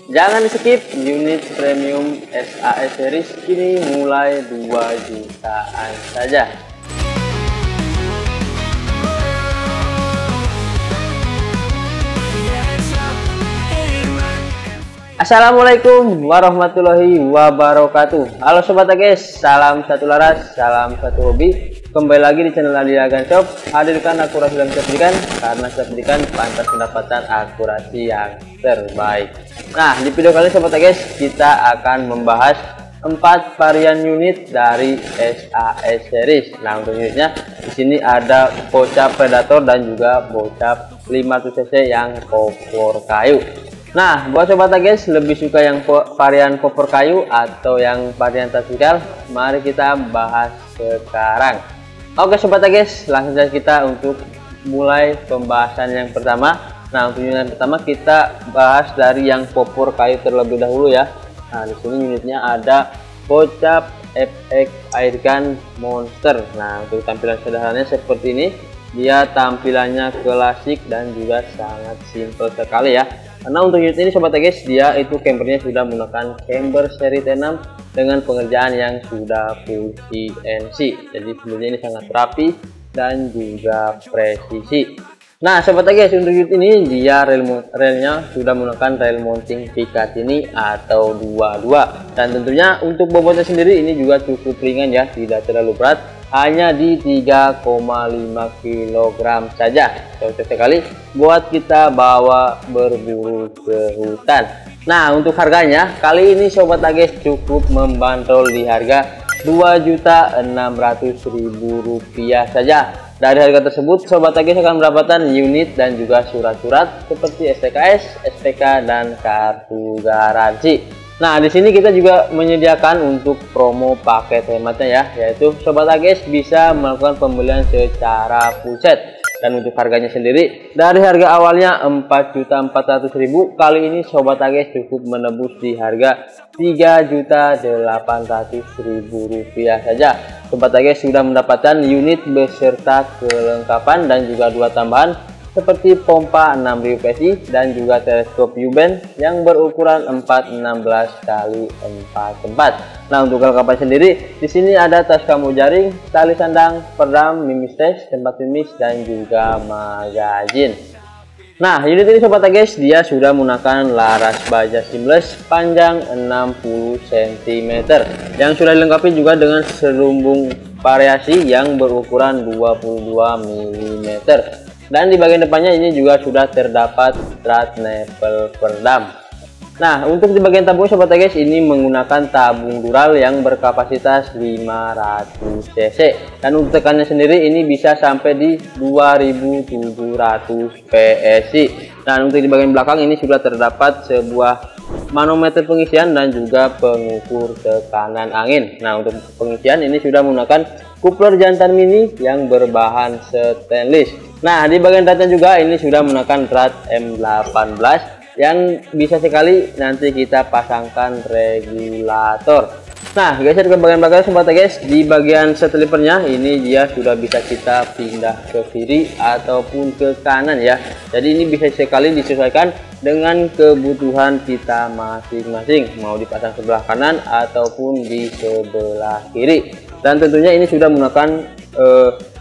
Jangan di skip, unit premium SAS series kini mulai 2 jutaan saja. Assalamualaikum warahmatullahi wabarakatuh. Halo sobat guys, salam satu laras, salam satu hobi. Kembali lagi di channel Nadia Gun Shop. Hadirkan akurasi dalam pendidikan, karena pendidikan pantas mendapatkan akurasi yang terbaik. Nah, di video kali ini sobat guys, kita akan membahas 4 varian unit dari SAS series. Nah, untuk unitnya di sini ada bocap Predator dan juga bocap 500 cc yang kopor kayu. Nah, buat sobat guys, lebih suka yang varian kopor kayu atau yang varian tactical? Mari kita bahas sekarang. Oke sobat guys, langsung saja kita untuk mulai pembahasan yang pertama. Nah, untuk unit yang pertama kita bahas dari yang kopor kayu terlebih dahulu ya. Nah, di sini unitnya ada bocap FX Airgun Monster. Nah, untuk tampilan sederhananya seperti ini. Dia tampilannya klasik dan juga sangat simple sekali ya. Karena untuk unit ini sobat guys, dia itu cambernya sudah menggunakan camber seri T6 dengan pengerjaan yang sudah full CNC. Jadi sebenarnya ini sangat rapi dan juga presisi. Nah sobat guys, untuk unit ini dia relnya sudah menggunakan rel mounting Picatinny atau 22. Dan tentunya untuk bobotnya sendiri ini juga cukup ringan ya, tidak terlalu berat, hanya di 3,5 kg saja. Cocok sekali buat kita bawa berburu ke hutan. Nah, untuk harganya kali ini sobat guys cukup membandrol di harga Rp2.600.000 saja. Dari harga tersebut sobat guys akan mendapatkan unit dan juga surat-surat seperti STKS, SPK dan kartu garansi. Nah, di sini kita juga menyediakan untuk promo paket hematnya ya, yaitu sobat guys bisa melakukan pembelian secara full set. Dan untuk harganya sendiri dari harga awalnya Rp4.400.000, kali ini sobat guys cukup menebus di harga Rp3.800.000 saja. Sobat guys sudah mendapatkan unit beserta kelengkapan dan juga 2 tambahan seperti pompa 6000 PSI dan juga teleskop U-band yang berukuran 416x4x4. Nah, untuk kelengkapan sendiri di sini ada tas kamu jaring, tali sandang, peredam, mimis tes, tempat mimis dan juga magazin. Nah, unit ini sobat guys dia sudah menggunakan laras baja seamless panjang 60 cm yang sudah dilengkapi juga dengan selumbung variasi yang berukuran 22 mm. Dan di bagian depannya ini juga sudah terdapat drat nempel peredam. Nah, untuk di bagian tabung sobat guys ini menggunakan tabung dural yang berkapasitas 500 cc. Dan untuk tekannya sendiri ini bisa sampai di 2700 PSI. Nah, untuk di bagian belakang ini sudah terdapat sebuah manometer pengisian dan juga pengukur tekanan angin. Nah, untuk pengisian ini sudah menggunakan coupler jantan mini yang berbahan stainless. Nah, di bagian dratnya juga ini sudah menggunakan drat M18 yang bisa sekali nanti kita pasangkan regulator. Nah, geser ke bagian belakang sobat guys, di bagian setelipernya ini dia sudah bisa kita pindah ke kiri ataupun ke kanan ya. Jadi ini bisa sekali disesuaikan dengan kebutuhan kita masing-masing, mau dipasang sebelah kanan ataupun di sebelah kiri. Dan tentunya ini sudah menggunakan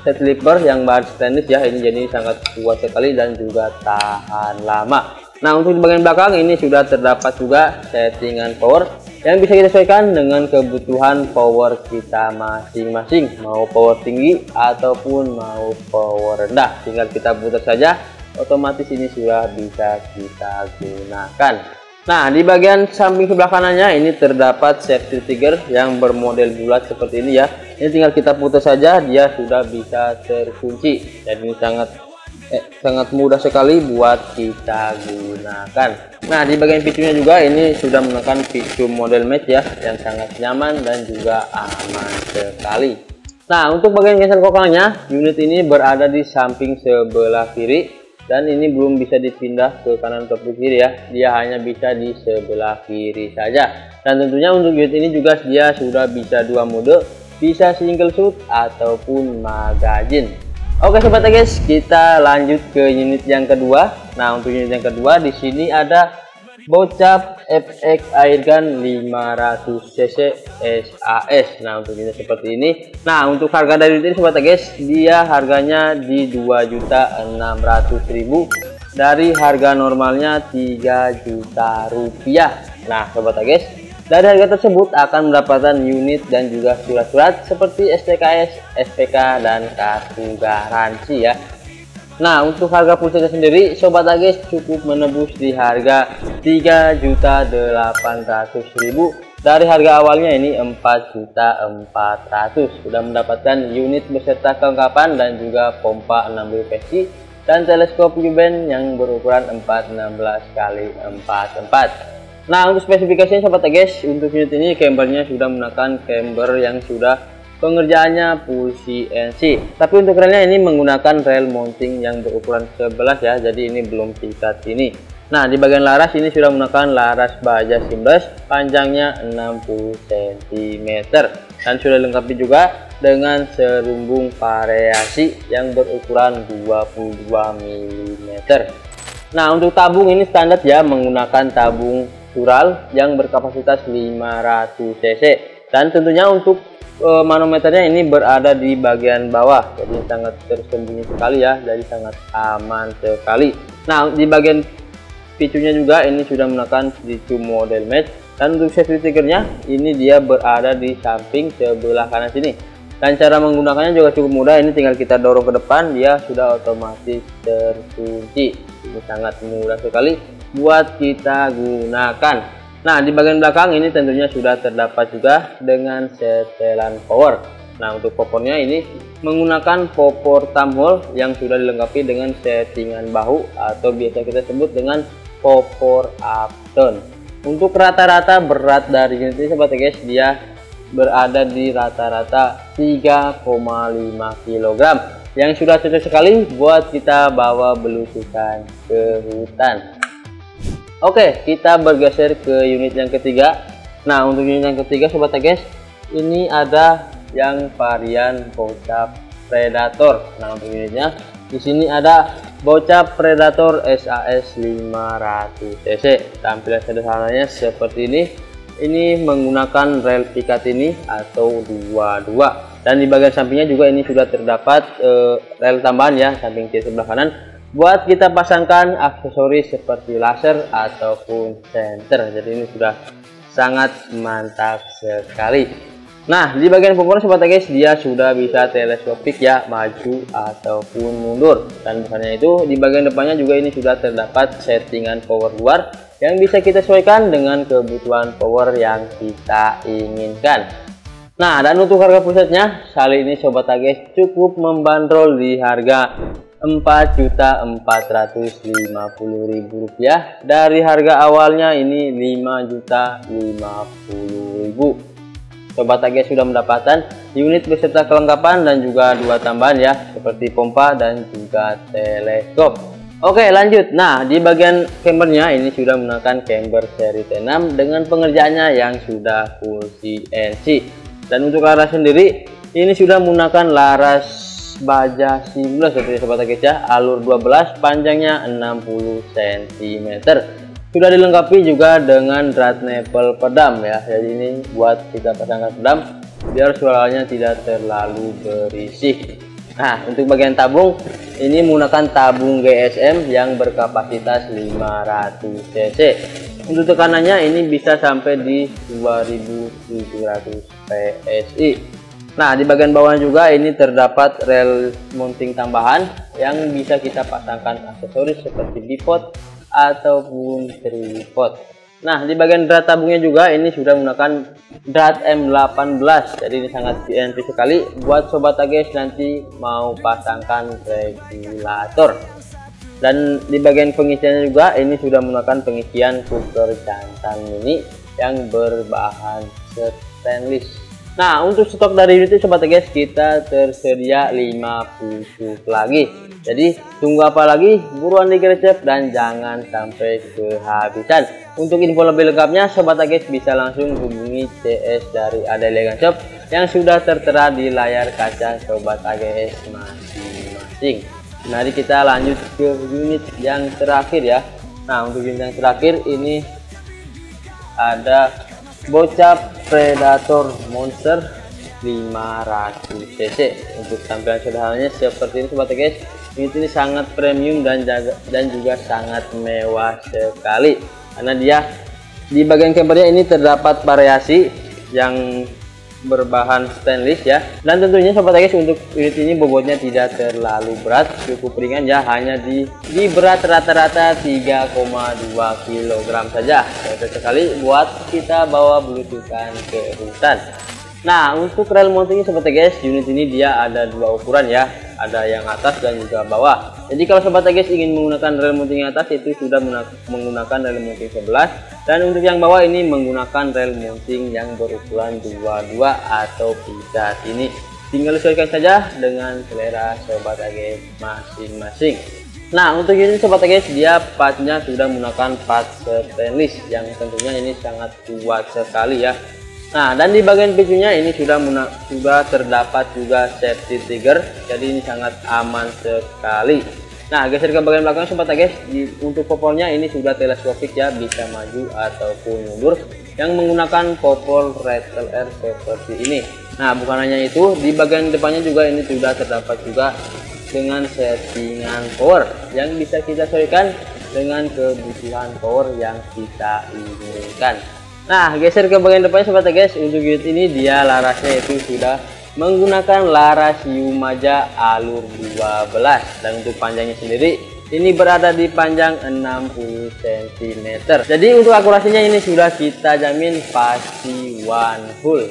seteliper yang bahan stainless ya, ini jadi sangat kuat sekali dan juga tahan lama. Nah, untuk di bagian belakang ini sudah terdapat juga settingan power yang bisa kita sesuaikan dengan kebutuhan power kita masing-masing, mau power tinggi ataupun mau power rendah. Tinggal kita putar saja, otomatis ini sudah bisa kita gunakan. Nah, di bagian samping sebelah kanannya ini terdapat safety trigger yang bermodel bulat seperti ini ya. Ini tinggal kita putar saja, dia sudah bisa terkunci. Dan ini sangat mudah sekali buat kita gunakan. Nah, di bagian pintunya juga ini sudah menggunakan pintu model match ya, yang sangat nyaman dan juga aman sekali. Nah, untuk bagian geser kokangnya, unit ini berada di samping sebelah kiri. Dan ini belum bisa dipindah ke kanan atau ke kiri ya, dia hanya bisa di sebelah kiri saja. Dan tentunya untuk unit ini juga dia sudah bisa 2 mode, bisa single shoot ataupun magazine. Oke sobat guys, kita lanjut ke unit yang kedua. Nah, untuk unit yang kedua di sini ada bocap FX airgun 500 cc SAS. Nah untuk ini seperti ini. Nah untuk harga dari ini sobat guys, dia harganya di 2.600.000 dari harga normalnya 3 juta rupiah. Nah sobat guys, dari harga tersebut akan mendapatkan unit dan juga surat-surat seperti STKS, SPK dan kartu garansi ya. Nah untuk harga full sendiri sobat guys cukup menembus di harga 3.800.000 dari harga awalnya ini 4.400.000. Sudah mendapatkan unit beserta kelengkapan dan juga pompa 6W PSI dan teleskop U-band yang berukuran 416x4x4. Nah untuk spesifikasinya sobat guys, untuk unit ini cambernya sudah menggunakan camber yang sudah pengerjaannya full CNC, tapi untuk relnya ini menggunakan rel mounting yang berukuran 11 ya, jadi ini belum tingkat ini. Nah di bagian laras ini sudah menggunakan laras baja seamless, panjangnya 60 cm dan sudah dilengkapi juga dengan serumbung variasi yang berukuran 22 mm. Nah untuk tabung ini standar ya, menggunakan tabung sural yang berkapasitas 500 cc dan tentunya untuk manometernya ini berada di bagian bawah, jadi sangat tersembunyi sekali ya, jadi sangat aman sekali. Nah di bagian picunya juga ini sudah menggunakan picu model match dan untuk safety triggernya ini dia berada di samping sebelah kanan sini dan cara menggunakannya juga cukup mudah, ini tinggal kita dorong ke depan dia sudah otomatis terkunci. Ini sangat mudah sekali buat kita gunakan. Nah di bagian belakang ini tentunya sudah terdapat juga dengan setelan power. Nah untuk popornya ini menggunakan popor tamhole yang sudah dilengkapi dengan settingan bahu atau biasa kita sebut dengan popor uptone. Untuk rata-rata berat dari unit ini sobat guys, dia berada di rata-rata 3,5 kg yang sudah cocok sekali buat kita bawa belusukan ke hutan. Oke, kita bergeser ke unit yang ketiga. Nah untuk unit yang ketiga sobat guys, ini ada yang varian bocap predator. Nah untuk unitnya di sini ada bocap predator SAS 500 cc. Tampilan sederhananya seperti ini. Ini menggunakan rel pikat ini atau 22 dan di bagian sampingnya juga ini sudah terdapat rel tambahan ya, samping kiri sebelah kanan buat kita pasangkan aksesoris seperti laser ataupun senter. Jadi ini sudah sangat mantap sekali. Nah di bagian pompa sobat guys, dia sudah bisa teleskopik ya, maju ataupun mundur, dan bukannya itu di bagian depannya juga ini sudah terdapat settingan power luar yang bisa kita sesuaikan dengan kebutuhan power yang kita inginkan. Nah dan untuk harga pusatnya kali ini sobat guys cukup membandrol di harga Rp4.450.000 dari harga awalnya ini Rp5.050.000. Sobat guys sudah mendapatkan unit beserta kelengkapan dan juga dua tambahan ya, seperti pompa dan juga teleskop. Oke lanjut. Nah di bagian cambernya ini sudah menggunakan camber seri T6 dengan pengerjaannya yang sudah full CNC, dan untuk laras sendiri ini sudah menggunakan laras baja seamless seperti sobat guys ya, alur 12, panjangnya 60 cm. Sudah dilengkapi juga dengan drat nipple pedam ya, jadi ini buat kita pasangkan pedam biar suaranya tidak terlalu berisik. Nah untuk bagian tabung ini menggunakan tabung GSM yang berkapasitas 500 cc. Untuk tekanannya ini bisa sampai di 2700 PSI. Nah di bagian bawah juga ini terdapat rel mounting tambahan yang bisa kita pasangkan aksesoris seperti bipod ataupun tripod. Nah di bagian drat tabungnya juga ini sudah menggunakan drat M18, jadi ini sangat CNC sekali buat sobat guys nanti mau pasangkan regulator. Dan di bagian pengisiannya juga ini sudah menggunakan pengisian cooker jantan mini yang berbahan stainless. Nah untuk stok dari unit ini sobat guys, kita tersedia 5 pusuk lagi, jadi tunggu apa lagi, buruan digercep dan jangan sampai kehabisan. Untuk info lebih lengkapnya sobat guys bisa langsung hubungi CS dari Ade Elegan Shop yang sudah tertera di layar kaca sobat AGS masing-masing. Mari kita lanjut ke unit yang terakhir ya. Nah untuk unit yang terakhir ini ada bocap Predator Monster 500 cc. Untuk tampilan sederhananya seperti ini sobat guys. Unit ini sangat premium dan juga sangat mewah sekali, karena dia di bagian campernya ini terdapat variasi yang berbahan stainless ya. Dan tentunya sobat guys, untuk unit ini bobotnya tidak terlalu berat, cukup ringan ya, hanya di berat rata-rata 3,2 kg saja. Cocok sekali buat kita bawa belusukan ke hutan. Nah, untuk rel mountingnya sobat guys, unit ini dia ada dua ukuran ya, ada yang atas dan juga bawah. Jadi kalau sobat guys ingin menggunakan rel mounting atas, itu sudah menggunakan rel mounting 11, dan untuk yang bawah ini menggunakan rel mounting yang berukuran 22 atau pisat. Ini tinggal sesuaikan saja dengan selera sobat guys masing-masing. Nah, untuk ini sobat guys, dia partnya sudah menggunakan part stainless yang tentunya ini sangat kuat sekali ya. Nah, dan di bagian picunya ini sudah terdapat juga safety trigger, jadi ini sangat aman sekali. Nah, geser ke bagian belakang sobat guys, untuk popolnya ini sudah teleskopik ya, bisa maju ataupun mundur, yang menggunakan popol rattle air seperti ini. Nah, bukan hanya itu, di bagian depannya juga ini sudah terdapat juga dengan settingan power yang bisa kita sesuaikan dengan kebutuhan power yang kita inginkan. Nah, geser ke bagian depannya sobat guys, untuk unit ini dia larasnya itu sudah menggunakan laras Yumaja alur 12, dan untuk panjangnya sendiri ini berada di panjang 60 cm. Jadi untuk akurasinya ini sudah kita jamin pasti one full.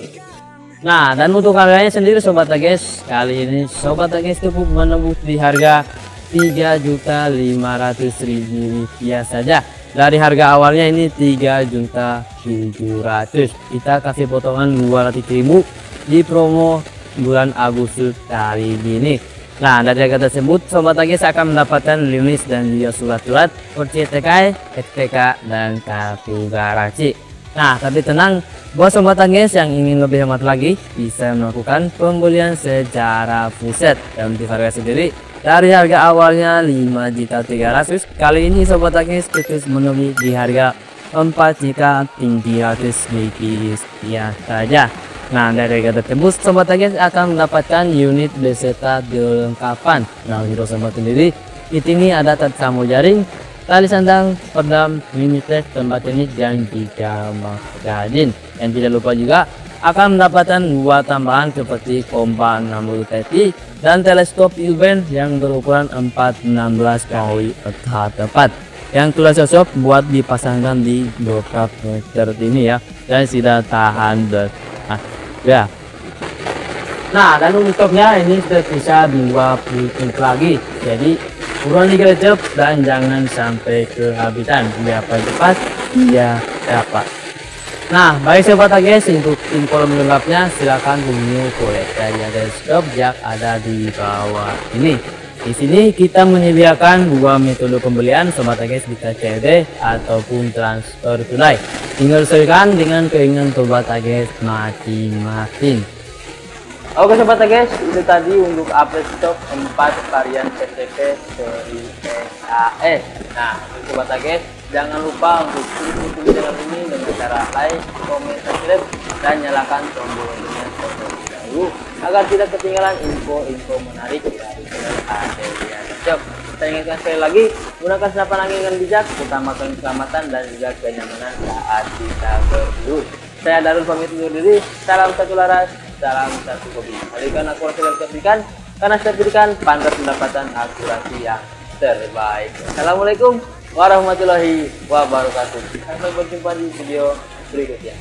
Nah, dan untuk harganya sendiri sobat guys, kali ini sobat guys cukup menembus di harga Rp3.500.000 saja. Dari harga awalnya ini 3.700.000, kita kasih potongan 200.000 di promo bulan Agustus kali ini. Nah, dari harga tersebut sobat guys akan mendapatkan limis dan juga surat-surat OCTK, STK, dan kartu garansi. Nah, tapi tenang buat sobat guys yang ingin lebih hemat lagi, bisa melakukan pembelian secara full-set. Dan untuk harga sendiri dari harga awalnya 5.300.000, kali ini sobat guys terus menembus di harga 4.300.000 saja. Nah, dari harga tersebut sobat guys akan mendapatkan unit beserta dilengkapan. Nah, untuk sobat sendiri, ini ada tamu jaring, tali sandang, peredam, mini tes, tempat teknik, dan juga magazin. Dan tidak lupa juga akan mendapatkan dua tambahan seperti kompa 60 cm dan teleskop U-band yang berukuran 416 kali 4 yang telah cocok buat dipasangkan di bokap meter ini ya, dan sudah tahan ya. Nah, dan untuknya ini tersisa 20 lagi, jadi buruan digercep dan jangan sampai kehabisan, biar cepat dia dapat. Nah, baik sobat guys, untuk info lebih lengkapnya silahkan hubungi koleksi teleskop yang ada di bawah ini. Di sini kita menyediakan dua metode pembelian sobat guys, bisa COD ataupun transfer tunai. Tinggal sesuaikan dengan keinginan sobat guys masing-masing. Oke sobat guys, itu tadi untuk update stok 4 varian PTP seri SAS. Nah, sobat guys, jangan lupa untuk ikuti channel ini dengan cara like, komen, subscribe, dan nyalakan tombol loncengnya terlebih dahulu agar tidak ketinggalan info-info menarik dari channel Adelia Shop. Saya ingatkan sekali lagi, gunakan senapan angin dengan bijak, utamakan keselamatan dan juga kenyamanan saat kita berburu. Saya Darul pamit undur diri. Salam satu laras, salam satu hobi. Kalikan akurasi dan kepikan, karena setiap berikan pantas mendapatkan akurasi yang terbaik. Assalamualaikum warahmatullahi wabarakatuh. Sampai berjumpa di video berikutnya.